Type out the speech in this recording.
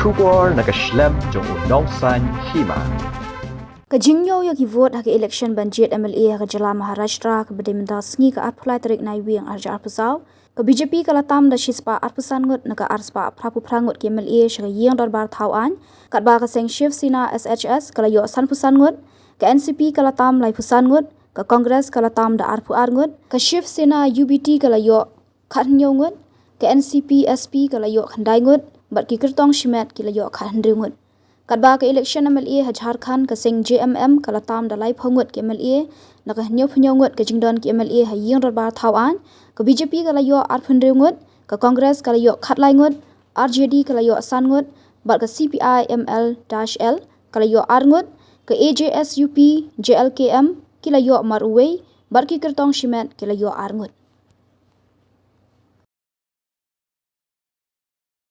Shubor nakaslem jong unongsan Hima. Kajingyo ki vote haki election banjit MLA haki jala Maharashtra ke bedemenda sngi ke apulai tarik nai wiang arja arpusau ke BJP kala tam da shispa arpusan ngut naka arspa prapu prangut ke MLA shaka yiang darbar tauan kat ba ke seng Shiv Sena SHS kala yo san pusan ngut ke NCP kala tam lai pusan ngut ke Kongres kala tam da arpu ar ngut ke Shiv Sena UBT kala yo khat nyo ngut ke NCP SP kala yo khandai ngut bat ki kertong shimet kala yo khat hendri ngut Kadba ke election MLA Jharkhand ke sing JMM kala tam dalai phongut ke MLA nak nyo phnyongut ke jingdon ke MLA ha ying rbar thawan ke BJP kala yo arphundre ngut ke Kongres kala yo khatlai ngut RJD kala yo san ngut bat ke CPI ML-L kala yo ar ngut ke AJSUP JLKM kila yo maruwei bat ki kertong shimet kila yo ar ngut